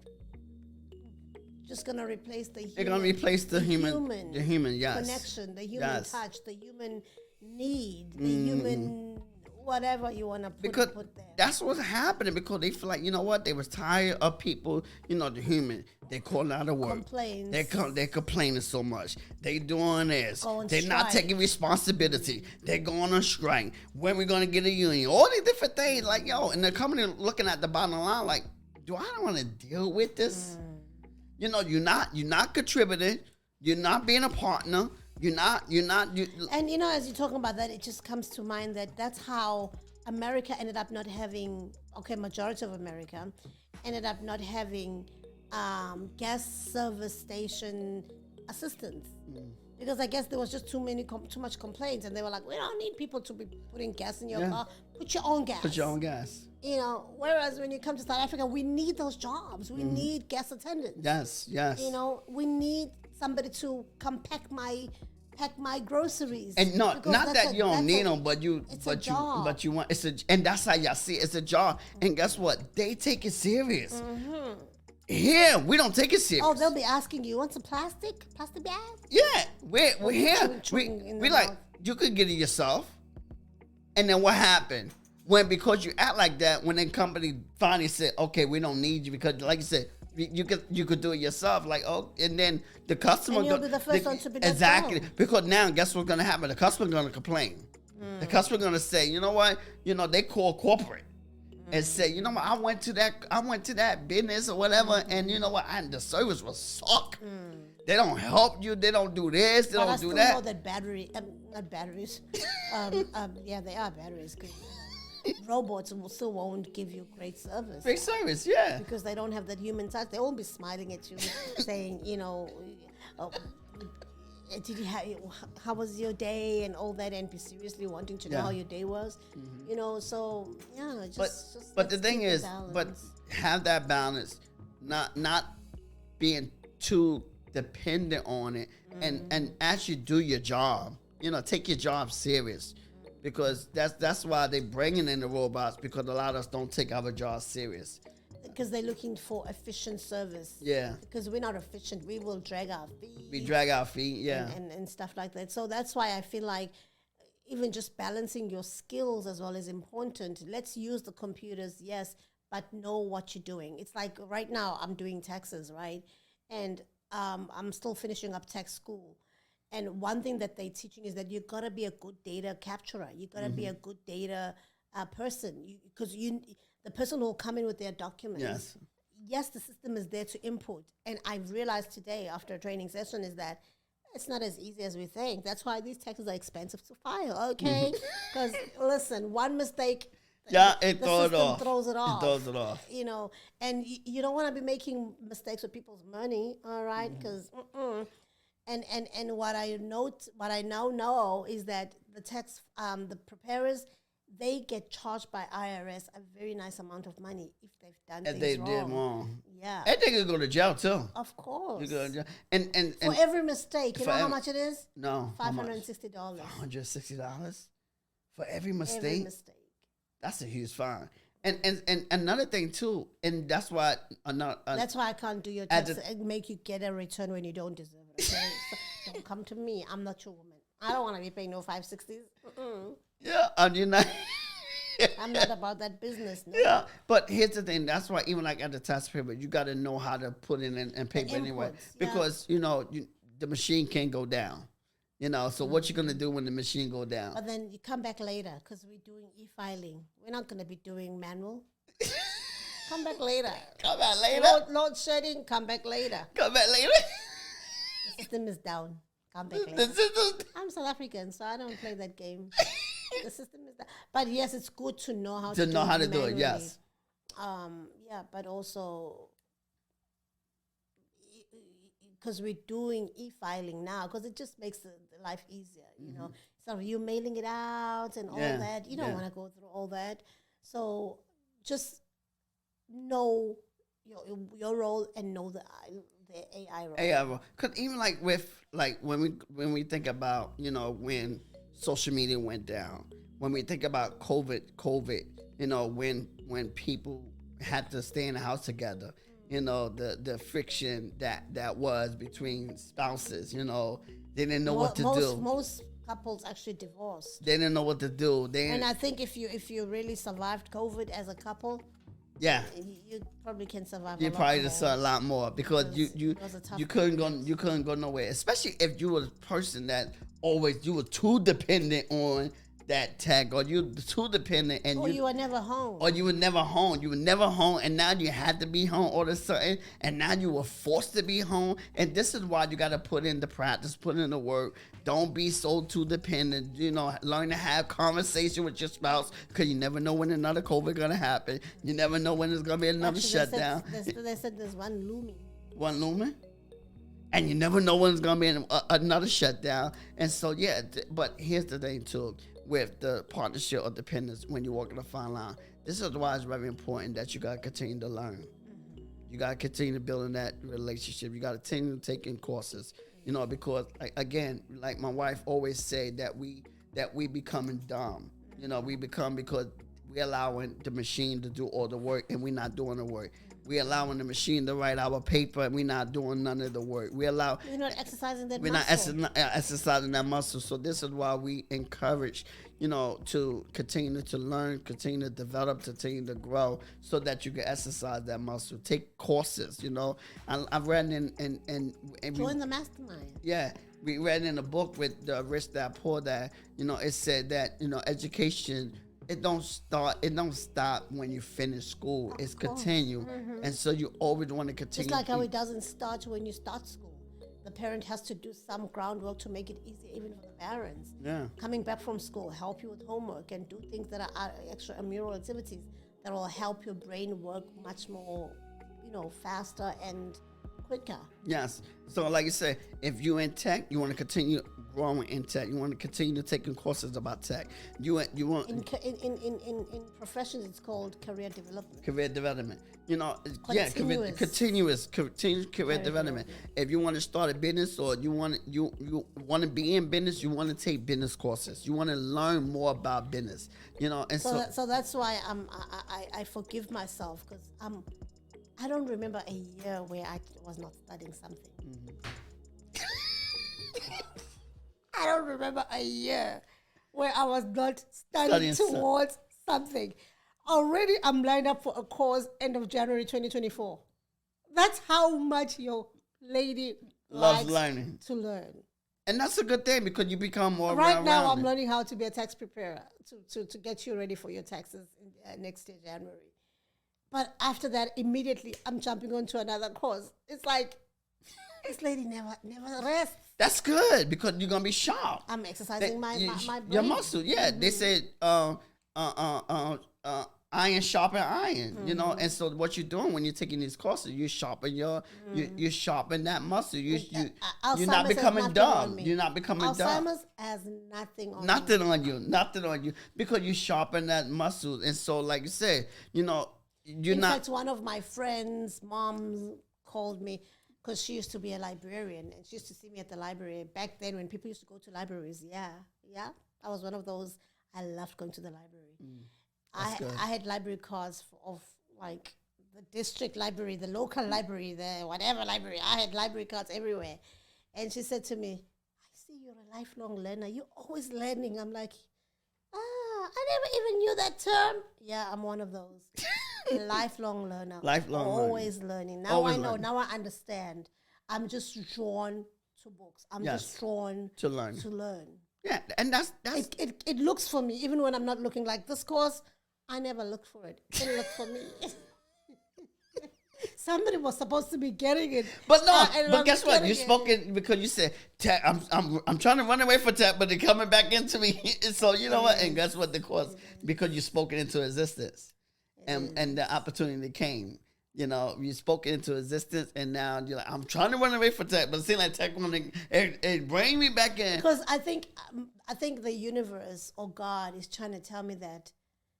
just gonna replace the human. They're gonna replace the human yes. connection, the human touch, the human need, the human whatever you want to put there. That's what's happening, because they feel like, they was tired of people, the human. They calling out of work. Complaints. They're complaining so much. They doing this. They're not taking responsibility. They're going on strike. When we going to get a union? All these different things. Like, and the company looking at the bottom line like, do I don't want to deal with this? You're not contributing. You're not being a partner. And as you're talking about that, it just comes to mind that that's how America ended up not having, majority of America ended up not having gas service station assistants. Because I guess there was just too much complaints, and they were like, we don't need people to be putting gas in your car. Put your own gas. Put your own gas. Whereas when you come to South Africa, we need those jobs. We need gas attendants. Yes. We need somebody to come pack my groceries. And not that you don't need them, but you want and that's how y'all see it. It's a job. And guess what? They take it serious. Here, we don't take it serious. Oh, they'll be asking you, want some plastic bag? Yeah, we're here. We like, you could get it yourself. And then what happened? Because you act like that, when the company finally said, okay, we don't need you, because like you said, you could do it yourself, like, and then the customer, and you'll be the first one to be exactly, because now guess what's gonna happen? The customer's gonna complain. The customer's gonna say, you know what? They call corporate and say, you know what? I went to that business or whatever, and you know what? The service was suck. They don't help you. They don't do this. They don't do that. I know that not batteries. Yeah, they are batteries. Robots still won't give you great service. Great service, yeah. Because they don't have that human touch. They won't be smiling at you, saying, did you how was your day and all that, and be seriously wanting to know how your day was. So yeah. But the thing is, have that balance, not being too dependent on it, and actually do your job. Take your job serious. Because that's why they're bringing in the robots, because a lot of us don't take our jobs serious. because they're looking for efficient service. Yeah. Because we're not efficient. We will drag our feet. We drag our feet. Yeah. And stuff like that. So that's why I feel like even just balancing your skills as well is important. Let's use the computers, yes, but know what you're doing. It's like right now I'm doing taxes, right? And I'm still finishing up tax school. And one thing that they're teaching is that you got to be a good data capturer. You got to be a good data person, because the person who will come in with their documents. Yes, the system is there to input. And I've realized today after a training session is that it's not as easy as we think. That's why these taxes are expensive to file, okay? Because listen, one mistake, it throws it off. It throws it off. You know, and you don't want to be making mistakes with people's money, all right? Because and what I now know is that the preparers, they get charged by IRS a very nice amount of money if they've done things they wrong. did wrong. Yeah. And they could go to jail too. Of course. You go to jail. And for every mistake, you know how much it is? No. $560. $160 for every mistake. Every mistake. That's a huge fine. And another thing too, and that's why that's why I can't do your taxes and make you get a return when you don't deserve it. Okay? So don't come to me. I'm not your woman. I don't want to be paying no 560s. Yeah, and you're not. I'm not about that business. No. Yeah, but here's the thing. That's why even like at the tax paper, you got to know how to put in and paper anyway, because the machine can't go down. So what you gonna do when the machine go down? But then you come back later because we're doing e-filing. We're not gonna be doing manual. Come back later. Come back later. Load shedding. Come back later. Come back later. The system is down. Come back later. The system. I'm South African, so I don't play that game. The system is down. But yes, it's good to know how to do it. Yes. Yeah, but also because we're doing e-filing now, because it just makes the life easier, you know. So you mailing it out and all that, you don't want to go through all that. So just know your role and know the AI role. AI role, because even when we think about when social media went down, when we think about COVID, when people had to stay in the house together. The friction that was between spouses, they didn't know what to do. Most couples actually divorced. They didn't know what to do. And I think if you really survived COVID as a couple, you probably can survive. You probably survived a lot more because you couldn't go nowhere. Especially if you were a person that you were too dependent on that tech, or you too dependent, and you were never home, you were never home, and now you had to be home all of a sudden, and now you were forced to be home. And this is why you got to put in the practice, put in the work. Don't be so too dependent. Learn to have conversation with your spouse, because you never know when another COVID gonna happen. You never know when there's gonna be another shutdown. They said there's one looming. And you never know when it's gonna be another shutdown. And so but here's the thing too. With the partnership or dependence, when you walk in the fine line, this is why it's very important that you got to continue to learn. You got to continue to build in that relationship. You got to continue to take in courses, because again, like my wife always say, that we becoming dumb. We become, because we allowing the machine to do all the work and we're not doing the work. We allowing the machine to write our paper and we're not doing none of the work. We're not exercising that muscle. We're not exercising that muscle. So this is why we encourage, to continue to learn, continue to develop, continue to grow, so that you can exercise that muscle. Take courses, I've read and join the mastermind. Yeah. We read in a book with the Rich Dad Poor Dad, it said that, education, it don't stop when you finish school. It's continue. And so you always want to continue. Just like how it doesn't start when you start school. The parent has to do some groundwork to make it easier, even for the parents. Yeah. Coming back from school, help you with homework and do things that are extramural activities that will help your brain work much more, faster and quicker. Yes. So like you said, if you're in tech, you want to continue growing in tech. You want to continue taking courses about tech. You want in professions, it's called career development. Career development. Continuous career development. If you want to start a business, or you want to be in business, you want to take business courses. You want to learn more about business. And so that's why I forgive myself, because I don't remember a year where I was not studying something. I don't remember a year where I was not studying towards something. Already, I'm lined up for a course end of January 2024. That's how much your lady Loves likes learning. to learn. And that's a good thing because you become more Right now, I'm well-rounded. learning how to be a tax preparer to get you ready for your taxes in, next year, January. But after that, immediately, I'm jumping onto another course. It's like, this lady never rests. That's good because you're gonna be sharp. I'm exercising my brain. Your muscle. Yeah, they said iron sharpen iron. You know, and so what you're doing when you're taking these courses, you sharpen you sharpen that muscle. You're not becoming dumb. You're not becoming dumb. Alzheimer's has nothing on Nothing on you because you sharpen that muscle. And so, like you said, you know, In fact, one of my friends' moms called me because she used to be a librarian and she used to see me at the library back then when people used to go to libraries. Yeah. I was one of those. I loved going to the library. I had library cards of like the district library, the local library, the whatever library. I had library cards everywhere. And she said to me, I see you're a lifelong learner. You're always learning. I'm like, I never even knew that term. Yeah, I'm one of those. Lifelong learner. Always learning. Now I know. Now I understand. I'm just drawn to books. I'm just drawn to learn. Yeah, and that's it looks for me. Even when I'm not looking, like this course, I never looked for it. It didn't look for me. Somebody was supposed to be getting it. But no, but guess what? You spoke it because you said, I'm trying to run away from tech, but they're coming back into me. So you know what? And guess what the course? Because you spoke it into existence. And the opportunity came. You know, you spoke it into existence, and now you're like, I'm trying to run away from tech, but it seems like tech wanting it bring me back in. Because I think the universe or God is trying to tell me that.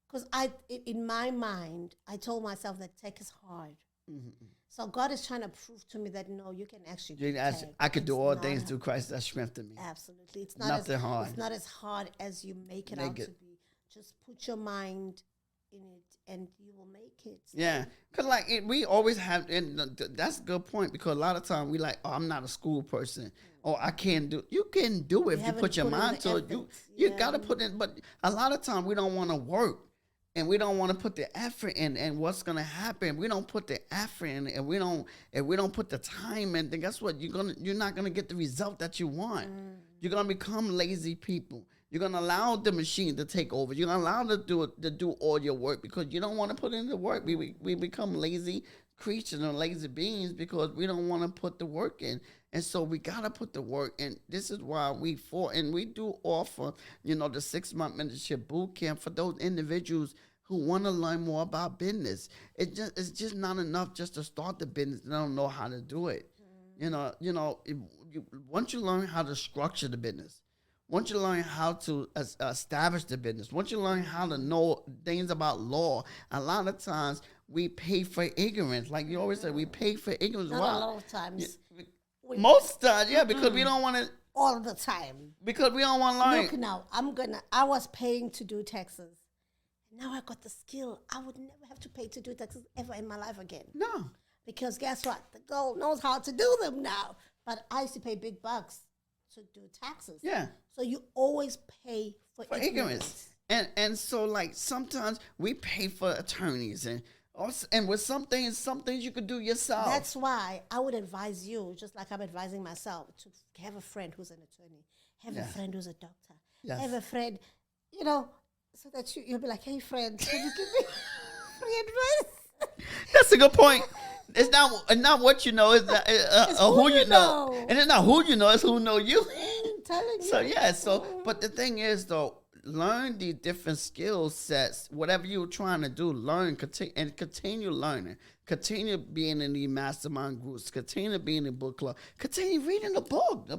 Because in my mind, I told myself that tech is hard. Mm-hmm. So God is trying to prove to me that no, you can actually do tech. I could do all things through Christ that strengthened me. Absolutely, it's not hard. It's not as hard as you make it out to be. Just put your mind in it, and you will make it. Yeah, because we always have, and that's a good point because a lot of times we like, oh, I'm not a school person, or I can't do. You can do it if you put your mind to it. You got to put in, but a lot of times we don't want to work. And we don't want to put the effort in, and what's gonna happen? We don't put the effort in, and we don't put the time in. Then guess what? You're not gonna get the result that you want. You're gonna become lazy people. You're gonna allow the machine to take over. You're gonna allow to do all your work because you don't want to put in the work. We become lazy creatures and lazy beings because we don't want to put the work in. And so we got to put the work in. This is why we do offer, the 6-month mentorship boot camp for those individuals who want to learn more about business. It's just not enough just to start the business. They don't know how to do it. Once you learn how to structure the business, once you learn how to establish the business, once you learn how to know things about law, a lot of times we pay for ignorance. Like you always say, we pay for ignorance. Not a lot of times. Most times, yeah, because we don't want to. All the time. Because we don't want to learn. Look now, I was paying to do taxes. Now I got the skill. I would never have to pay to do taxes ever in my life again. No. Because guess what? The girl knows how to do them now. But I used to pay big bucks to do taxes. Yeah. So you always pay for ignorance. And so sometimes we pay for attorneys and with some things you could do yourself. That's why I would advise you, just like I'm advising myself, to have a friend who's an attorney, have a friend who's a doctor, have a friend, so that you'll be like, hey, friend, can you give me free advice? That's a good point. It's not what you know, it's who you know. And it's not who you know, it's who know you. I'm telling you. So, yeah, but the thing is, though, learn the different skill sets. Whatever you're trying to do, learn, continue learning. Continue being in the mastermind groups. Continue being in book club. Continue reading the book.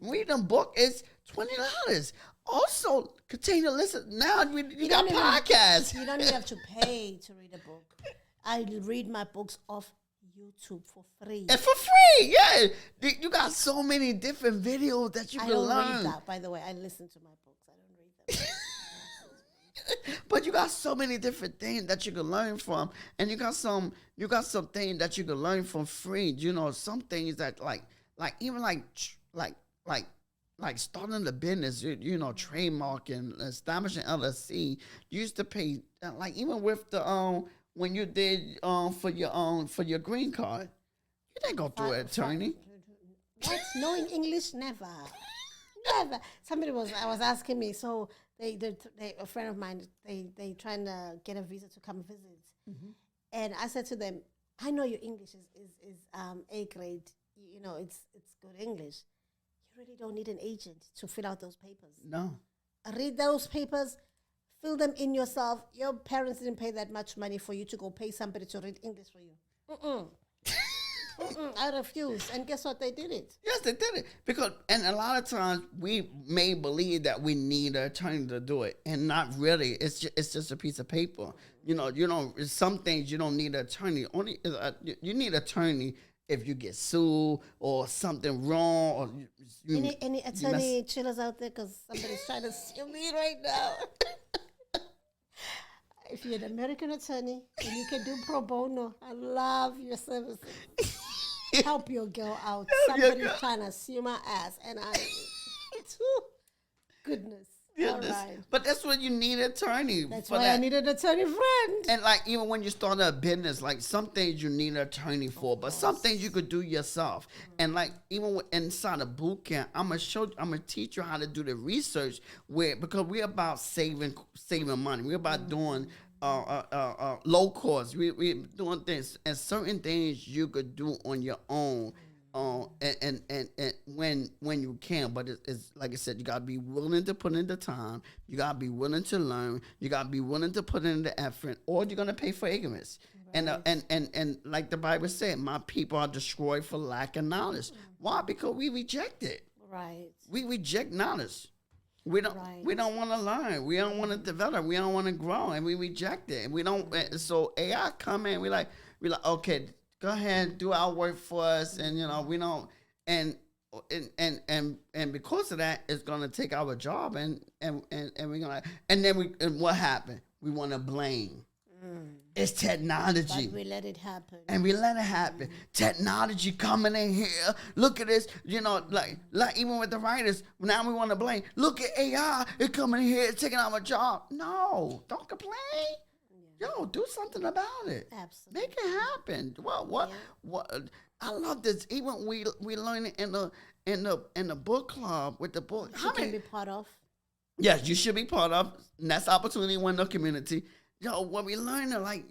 Reading a book is $20. Also, continue to listen. Now you got podcasts. You don't even have to pay to read a book. I read my books off YouTube for free. And for free, yeah. You got so many different videos that you can learn. I don't read that, by the way. I listen to my books. I don't read them. But you got so many different things that you can learn from, and you got some things that you can learn from free. Some things that even like like starting the business, trademarking, establishing LLC. You used to pay like even with the when you did for your green card, you didn't go through an attorney. What? Knowing English? Never. Never. I was asking me, so a friend of mine, they trying to get a visa to come visit. And I said to them, I know your English is A grade. It's good English. You really don't need an agent to fill out those papers. No. Read those papers, fill them in yourself. Your parents didn't pay that much money for you to go pay somebody to read English for you. I refuse. And guess what? They did it. Yes, they did it and a lot of times we may believe that we need an attorney to do it, and not really. It's just a piece of paper. Some things you don't need an attorney. Only you need an attorney if you get sued or something wrong, or any attorney chillers out there, because somebody's trying to sue me right now. If you're an American attorney and you can do pro bono, I love your services. Help your girl out. Somebody's trying to sue my ass, and goodness. All right. But that's when you need an attorney. That's why I need an attorney friend. And like even when you start a business, like some things you need an attorney for, but some things you could do yourself. And like even inside a boot camp, I'm gonna teach you how to do the research because we're about saving money. We're about doing low cost. We're doing things, and certain things you could do on your own. And when you can, but it's like I said, you gotta be willing to put in the time. You gotta be willing to learn. You gotta be willing to put in the effort, or you're gonna pay for ignorance. Right. And like the Bible said, my people are destroyed for lack of knowledge. Why? Because we reject it. Right. We reject knowledge. We don't. Right. We don't want to learn. We don't want to develop. We don't want to grow, and we reject it. And we don't. So AI come in. We like okay. Go ahead, do our work for us, and we don't, and because of that, it's gonna take our job, and we're gonna, and what happened? We want to blame. It's technology. But we let it happen. And we let it happen. Technology coming in here. Look at this. Like even with the writers, now we want to blame. Look at AI. It's coming in here. It's taking our job. No, don't complain. Yo, do something about it. Absolutely. Make it happen. Well, what? I love this. Even we learn it in the book club with the book. You can be part of. Yes, you should be part of. And that's opportunity window community. Yo, when we learn it, like,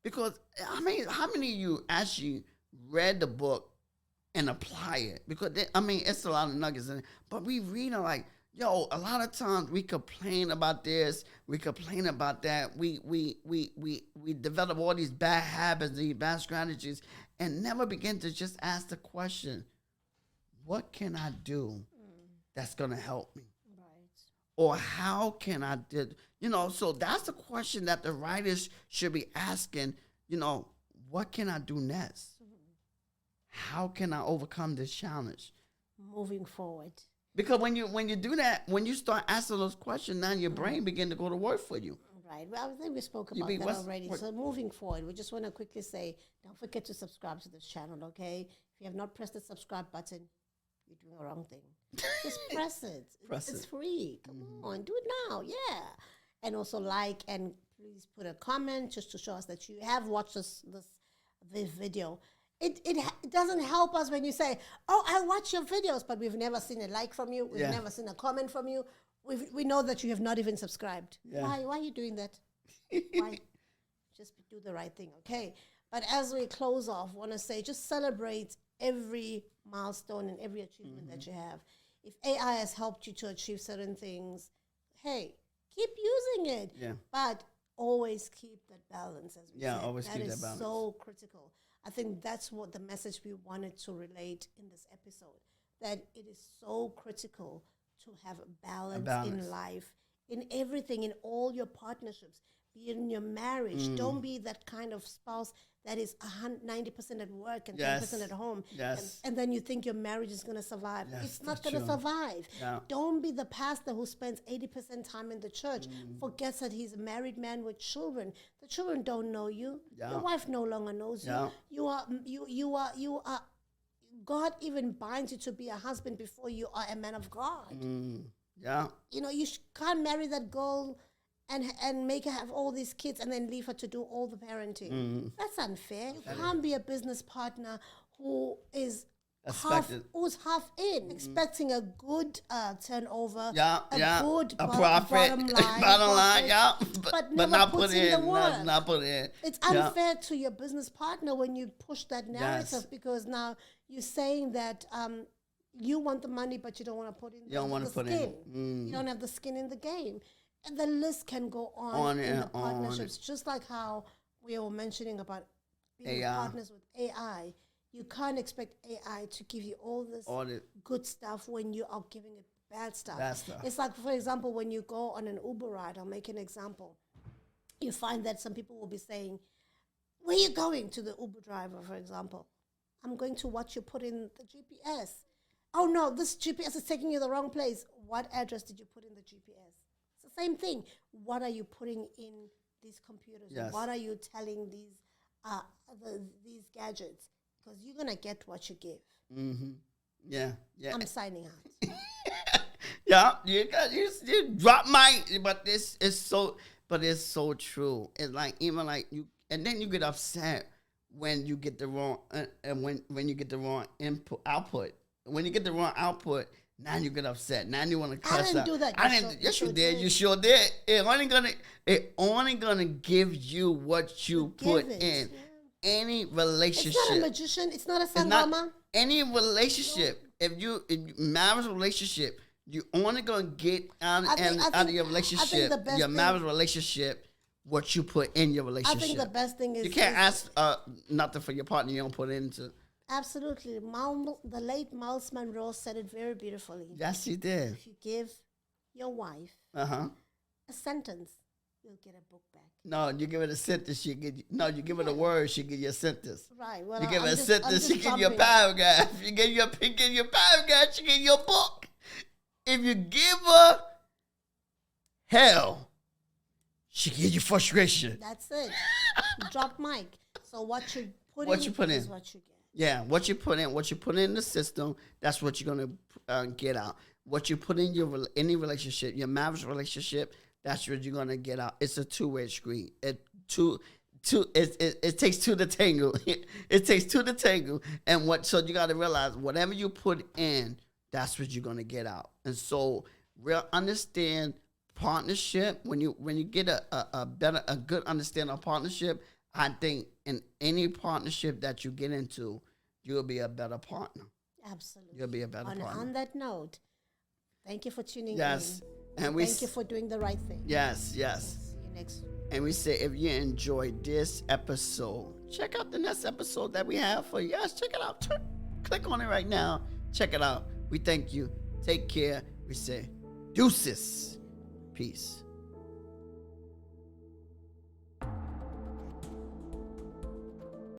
because how many of you actually read the book and apply it? Because it's a lot of nuggets in it. But we read it like, a lot of times we complain about this, we complain about that. We develop all these bad habits, these bad strategies, and never begin to just ask the question, what can I do that's going to help me? Right. Or how can I do, so that's the question that the writers should be asking, what can I do next? How can I overcome this challenge? Moving forward. Because when you do that, when you start asking those questions, now your brain begin to go to work for you. Right. Well, I think we spoke about that already. So moving forward, we just want to quickly say, don't forget to subscribe to this channel, okay? If you have not pressed the subscribe button, you're doing the wrong thing. Just press it. It's free. Come on, do it now. Yeah. And also like, and please put a comment just to show us that you have watched this video. It doesn't help us when you say, oh, I watch your videos, but we've never seen a like from you. We've never seen a comment from you. We know that you have not even subscribed. Yeah. Why are you doing that? Why? Just do the right thing, okay? But as we close off, I want to say just celebrate every milestone and every achievement that you have. If AI has helped you to achieve certain things, hey, keep using it. Yeah. But always keep that balance, as we said. Always keep that balance. That is so critical. I think that's what the message we wanted to relate in this episode, that it is so critical to have a balance in life, in everything, in all your partnerships, in your marriage. Don't be that kind of spouse that is 90% at work and 10% at home. Yes. And then you think your marriage is going to survive. Yes, It's not that's going to true. survive. Yeah. Don't be the pastor who spends 80% time in the church, forgets that he's a married man with children. The children don't know you. Yeah. Your wife no longer knows Yeah. you. You are. God even binds you to be a husband before you are a man of God. Yeah. You know, you can't marry that girl and make her have all these kids and then leave her to do all the parenting. That's unfair. You can't be a business partner who is who's half in, expecting a good turnover, a good profit, bottom line, bottom line, but but never not puts put in in, the work. not put in. It's unfair to your business partner when you push that narrative Yes. because now you're saying that you want the money, but you don't want to put in You don't want to the put skin. in. You don't have the skin in the game. And the list can go on in and the partnerships, just like how we were mentioning about being AI. partners with AI. You can't expect AI to give you all this good stuff when you are giving it bad stuff. Bad stuff. It's like, for example, when you go on an Uber ride, I'll make an example. You find that some people will be saying, where are you going, to the Uber driver, for example? I'm going to what you put in the GPS. Oh no, this GPS is taking you the wrong place. What address did you put in the GPS? It's the same thing. What are you putting in these computers? Yes. What are you telling these these gadgets? Because you're gonna get what you give. Yeah. I'm signing out. Yeah, you drop my, but this is so, but it's so true. It's like, even like you, and then you get upset when you get the wrong, and when you get the wrong output. When you get the wrong output, now you get upset. Now you want to cuss out. I didn't do that. I didn't. Yes, you did. You sure did. It only gonna give you what you put in. Yeah. Any relationship. It's not a magician. It's not a sangama. Any relationship. If you marriage relationship, you only gonna get out of your relationship, your marriage relationship, what you put in your relationship. I think the best thing is you can't ask nothing for your partner you don't put into. Absolutely. The late Miles Monroe said it very beautifully. Yes, he did. If you give your wife a sentence, you'll get a book back. No, you give it a sentence, you give it a word, she give you a sentence. Right. Well, you give it a sentence, she give you a paragraph. You give you a paragraph, she give you a book. If you give her hell, she give you frustration. That's it. Drop mic. So what you put in is what you get. Yeah, what you put in the system, that's what you're gonna get out. What you put in any relationship, your marriage relationship, that's what you're gonna get out. It's a two-way street. It takes two to tangle. It takes two to tangle, so you got to realize whatever you put in, that's what you're gonna get out. And so, understand partnership. When you get a good understanding of partnership, I think in any partnership that you get into, you'll be a better partner. Absolutely. You'll be a better partner. On that note, thank you for tuning in. Yes. And thank you for doing the right thing. Yes. See you next week. And we say, if you enjoyed this episode, check out the next episode that we have for you. Yes, check it out. Click on it right now. Check it out. We thank you. Take care. We say, deuces. Peace.